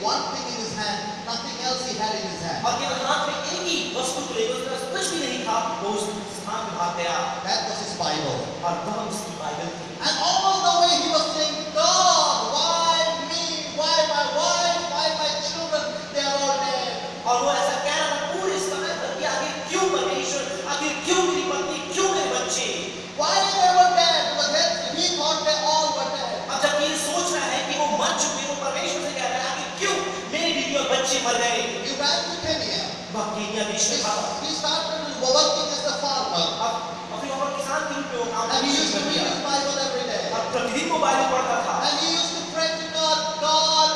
one thing in his hand, nothing else he had in his hand. और केवल हाथ में एक ही वस्तु को लेकर उसके पास कुछ भी नहीं था, वो उस स्थान पे भाग गया। That was his Bible. और वह उसकी बाइबल थी। And all the way he was saying, God, why me? Why my wife? Why my children? They are all dead. और वो ऐसा कह रहा था पूरे समय भर कि आखिर क्यों परमेश्वर, आखिर क्यों मेरी पत्नी, क्यों मेरे बच्चे? Why they were dead? Because he thought they all were dead. अब जब ये सोच रहा है कि वो मर चुके, वो परमेश्वर से कह रहा है आखिर क्यों मेरी बीवी और बच्चे मर गए? He ran to Kenya. वह केन्या देश में था। He started working as a farmer. अब फिर वहाँ किसान के रूप में वो काम And he used to करने read लगा। his Bible every day. अब प्रतिदिन वो बाइबल पढ़ता था। And he used to pray to God, God,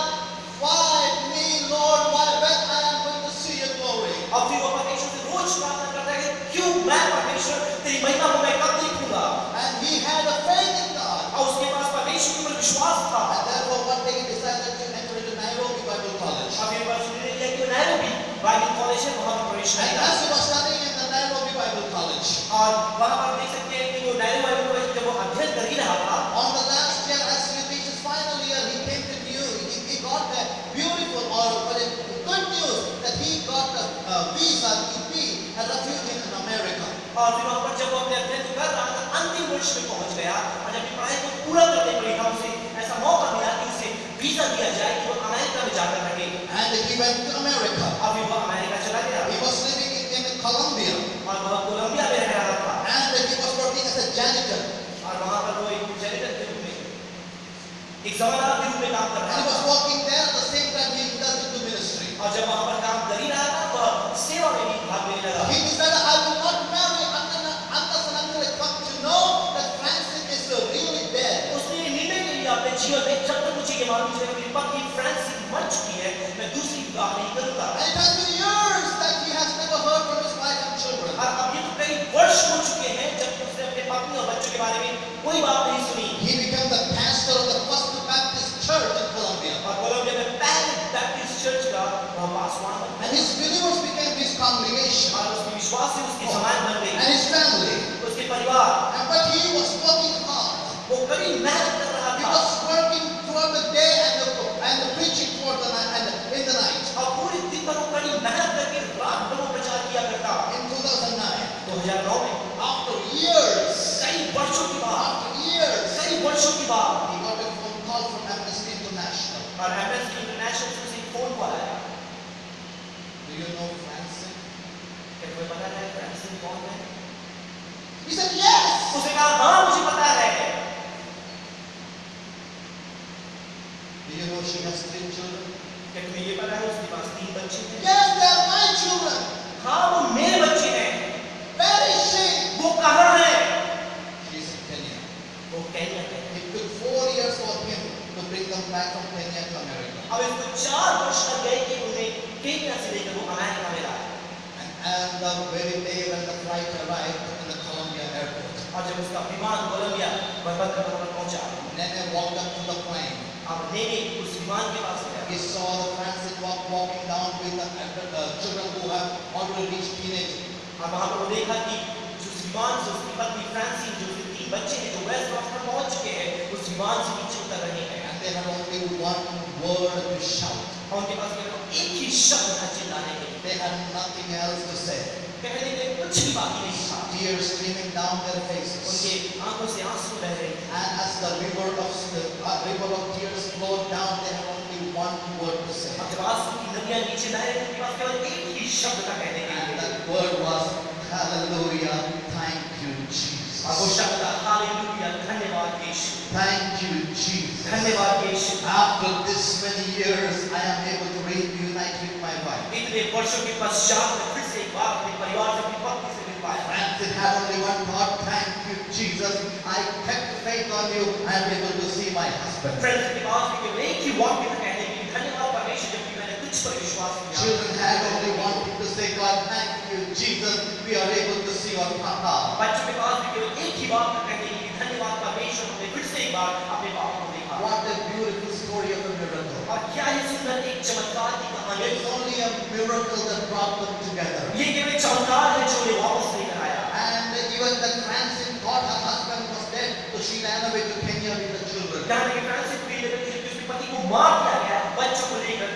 why me, Lord, why, when I am going to see your glory? अब फिर वो परमेश्वर से रोज प्रार्थना करता है कि क्यों मैं परमेश्वर तेरी महिमा को मैं कब देखूंगा? And he had a faith in God. और उसके पास परमेश्वर के ऊपर विश्वास था। And therefore one day he decided to enter into Nairobi Bible College. अब ये बात सुनने लिया कि नैरोबी बाइबल कॉलेज है, वहाँ पर प्रवेश And करेगा। as he was studying in the Nairobi Bible College, और वहाँ पर देख सकते हैं कि वो नैरोबी बाइबल कॉलेज जब वो अध्ययन कर ही रहा था, on the last year, as he reached his final year, he came to New. He got the beautiful or good news that he got a visa to be a refugee in America. और फिर वहाँ पर जब वो अपने अध्ययन कर रहा था, अंतिम वर्ष में पहुँच गया और जब ये पढ़ाई को पूरा करने पर था, उसे ऐसा मौका मिला कि उसे वीजा दिया जाए कि वो अमेरिका में जाकर रहे। And he went to America. अब वो अमेरिका चला गया। He was living in Colombia. और वह कोलंबिया में रह रहा था। And he was working as a janitor. और वहाँ पर वो एक जैनिटर के रूप में, एक जमादार के रूप में काम कर And रहा he था। was working there at the same time he entered into ministry. और जब वहाँ पर काम कर ही रहा था, वह सेवा में भी भाग लेने लगा। He decided, I will not marry unless and until I come to know that Francis is really dead. उसने ये निर्णय ले लिया अपने जीवन में, जब तक मुझे ये मालूम चलेगा मेरी पत्नी फ्रांसिस मर चुकी है, मैं दूसरी विवाह नहीं करूँगा। And it has been years that he has never heard from his wife and children. और अब ये तो कई वर्ष हो चुके हैं जब उसने अपने पत्नी और बच्चों के बारे में कोई बात नहीं सुनी। He became the pastor of the First Baptist Church in Colombia. और कोलंबिया में पहले बैप्टिस्ट चर्च का वह पासवान बन गया। And his believers became his congregation और उसके विश्वास से उसकी समाज बन गई, and his family. उसके परिवार। But he was working hard. वो कड़ी मेहनत कर रहा He था was working throughout the day and the preaching for the night and in the night. और पूरे दिन भर वो कड़ी मेहनत करके रात भर वो प्रचार किया करता। In 2009, 2009 में after years, कई वर्षों के बाद he got a phone call from Amnesty International. और एमनेस्टी इंटरनेशनल से उसे एक फोन कॉल आया। Do you know Francis? क्या तुम्हें पता है फ्रांसिस कौन है? He said, yes. उसने कहा हाँ मुझे पता है। Do you know she has 3 children? क्या तुम्हें ये पता है उसके पास 3 बच्चे हैं? Yes, they are my children. हाँ वो मेरे बच्चे हैं। Where is she? वो कहाँ है? She is in Kenya. वो केन्या है। It took 4 years for him to bring them back from Kenya to America. अब इसको 4 वर्ष लग गए कि उन्हें केन्या से लेकर वो अमेरिका में लाए। And the very day when the flight arrived in the Colombia airport, और जब उसका विमान कोलंबिया बंदरगाह पर पहुंचा, Nene walked up to the plane. अब नेने उस विमान के पास गया। He saw the Francis walking down with the children who have already reached teenage. और वहाँ पर वो देखा कि उस विमान से उसकी पत्नी फ्रांसिस जो उसके 3 बच्चे हैं जो वेस्ट वक्त पर पहुंच चुके हैं, उस विमान से नीचे उतर रहे हैं। And they had only one word to shout. और उनके पास केवल एक ही शब्द था चिल्लाने के लिए। They had nothing else to say. कहने के लिए कुछ भी बाकी नहीं था। Tears streaming down their faces. उनके आंखों से आंसू बह रहे थे। And as the river of tears flowed down, they had only one word to say. और जब आंसू की नदियां नीचे बह रही थी, उनके पास केवल एक ही शब्द था कहने के And लिए। that word was, Hallelujah, thank you, और वो Jesus. शब्द था हालेलुया, धन्यवाद यीशु, Thank you, Jesus. धन्यवाद यीशु। After this many years, I am able to reunite with my wife. इतने वर्षों के पश्चात मैं फिर से एक बार अपने परिवार से, अपनी पत्नी से मिल पाया। Francis had only one thought, thank you, Jesus. I kept faith on you. I am able to see my husband. Friends के पास भी केवल एक ही वाक्य था कहने के लिए, धन्यवाद परमेश्वर, जबकि मैंने कुछ पर विश्वास किया। Children had only one thing to say, God, thank you, Jesus. We are able to see our Papa. बच्चों के पास भी केवल एक ही बात था कहने के लिए, धन्यवाद परमेश्वर, हमने फिर से एक बार अपने बाप को देखा। What a beautiful story of a miracle. और क्या ही सुंदर एक चमत्कार की कहानी। It's only a miracle that brought them together. ये केवल एक चमत्कार है जो उन्हें वापस लेकर आया। And even that Francis thought her husband was dead, so she ran away to Kenya with the children. यहाँ तक कि फ्रांसिस भी लेकर उसके पति को मार दिया गया, बच्चों को लेकर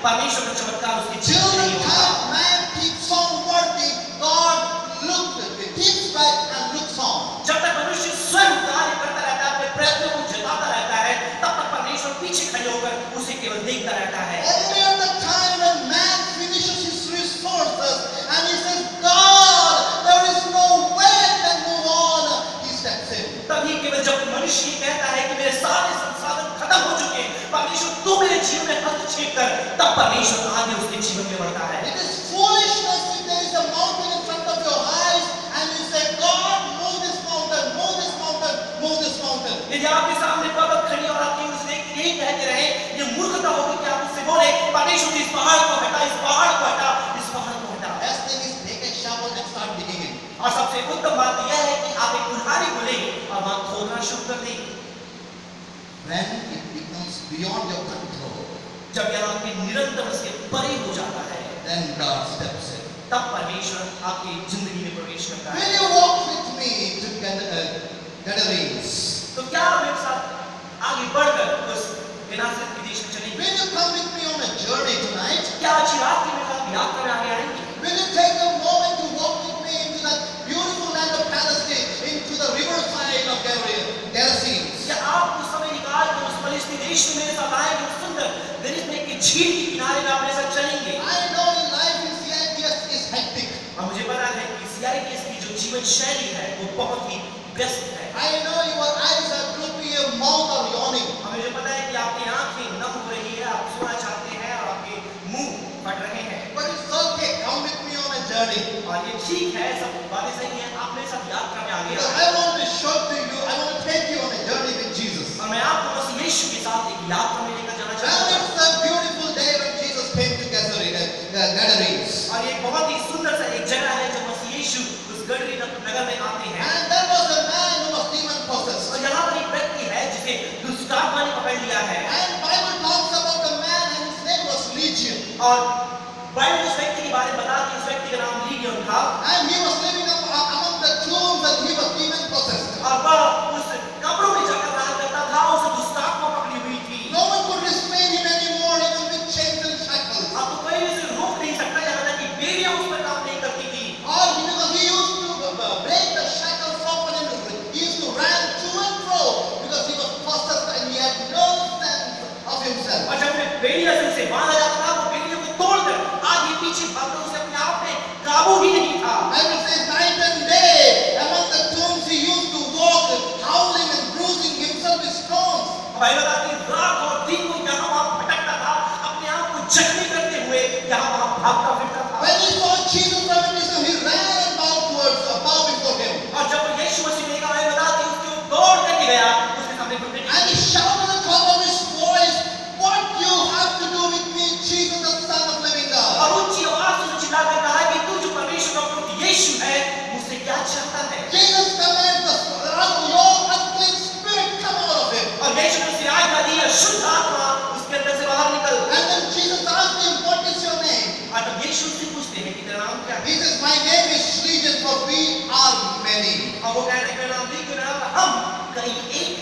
परमेश्वर का चमत्कार उसके Till जीवन में the नहीं होता। time man keeps on working, God keeps back and looks on. जब तक मनुष्य स्वयं कार्य करता रहता है, अपने प्रयत्नों को जताता रहता है, तब तक परमेश्वर पीछे खड़े होकर उसे केवल देखता रहता है। Only at the time when man finishes his resources and he says, God, there is no way I can move on, he steps in. तभी केवल जब मनुष्य ये कहता है कि मेरे सारे संसाधन खत्म हो चुके हैं, परमेश्वर तू मेरे जीवन में हस्तक्षेप कर, तब परमेश्वर आगे उसके जीवन में बढ़ता है। It is foolishness if there is a mountain in front of your eyes and you say, God, move this mountain, move this mountain, move this mountain. यदि आपके सामने पर्वत खड़ी और आपके उस देख यही कहते रहे, ये मूर्खता होगी कि आप उससे बोले, परमेश्वर इस पहाड़ को हटा, इस पहाड़ को हटा, इस पहाड़ को हटा। Best thing is take a shovel and start digging in. और सबसे उत्तम बात यह है कि आप एक कुल्हाड़ी को लें और वहां खोदना शुरू कर दें। When it becomes beyond your control, जब यह आपके निरंतर से परे हो जाता है, then God steps in. तब परमेश्वर आपकी जिंदगी में प्रवेश करता है। Will you walk with me to Gadarenes? तो क्या आप मेरे साथ आगे बढ़कर उस गेनेसरेत के देश में चलेंगे? Will you come with me on a journey tonight? क्या आज रात की मेरे साथ यात्रा में आगे आएंगे? Will you take a moment to walk with me into that beautiful land of Palestine, into the riverside of Gerasenes? क्या आप उस समय निकाल कर उस फलस्तीन देश में मेरे साथ आएंगे? उस सुंदर गरीब के झील के किनारे में आप मेरे साथ चलेंगे? I know life in CITS is hectic. और मुझे पता है कि CITS की जो जीवन शैली है वो बहुत ही व्यस्त है। I know your eyes are droopy, your mouth are yawning. और मुझे पता है कि आपकी आंखें नम हो रही है, आप सोना चाहते हैं और आपके मुंह फट रहे हैं। But it's okay, come with me on a journey. और ये ठीक है, सब बातें सही हैं, आप मेरे साथ यात्रा में आगे Because आइए। I want to show to you, I want to take you on a journey with Jesus. और मैं आपको बस यीशु के साथ एक यात्रा में लेकर जाना And चाहता हूँ। it's a beautiful day when Jesus came to Gadarenes. और ये बहुत ही सुंदर सा एक जगह है जब मसीह यीशु उस गदरी नगर में आते हैं। And there was a man who was demon possessed. और यहाँ पर एक व्यक्ति है जिसे दुष्टात्मा ने पकड़ लिया है। And Bible talks about the man and his name was Legion. और बाइबल उस व्यक्ति के बारे में बताती है, उस व्यक्ति का नाम लीगियन था। And he was living among the tombs and he was demon possessed. और वह उस कब्रों में जाकर रहा करता था, उसे दुष्टात्मा पकड़ी हुई थी। No one could restrain him anymore even with chains and shackles. अब तो कोई उसे रोक नहीं सकता, यहाँ तक कि बेड़ियां उस पर काम नहीं करती थी। Or because he used to break the shackles open and he used to run to and fro because he was possessed and he had no sense of himself. और जब उन्हें बेड़ियां से उसे बांधा जाता था, वो बेड़ियों को तोड़कर आगे पीछे भागकर उसे अपने आप में काबू ही नहीं था। Bible says night and day among the tombs he used to walk, howling and bruising himself with stones. Bible बताती है रात और दिन को यहाँ वहाँ भटकता था, अपने आप को जख्मी करते हुए यहाँ वहाँ भागता फिरता था। When he saw Jesus coming, he ran and bow before him. और जब वो यीशु मसीह देखा, बाइबल बताती है उसके ऊपर दौड़ करके गया, उसके सामने घुटने take And he shouted at the top of his voice, "What you have to do with me, Jesus, the Son of living और God?" ऊंची आवाज से चिल्लाकर कहा कि तू जो परमेश्वर का पुत्र यीशु है, मुझसे क्या चाहता है? Jesus commands your unclean spirit come out of him. और यीशु ने उसे आज्ञा दी, अशुद्ध आत्मा उसके अंदर से बाहर निकल। And then Jesus asked him, "What is your name?" और तब यीशु से पूछते हैं कि तेरा नाम क्या है? He says, "My name is Legion, for we are many." और वो कहते हैं मेरा नाम लीगियन है, हम कई एक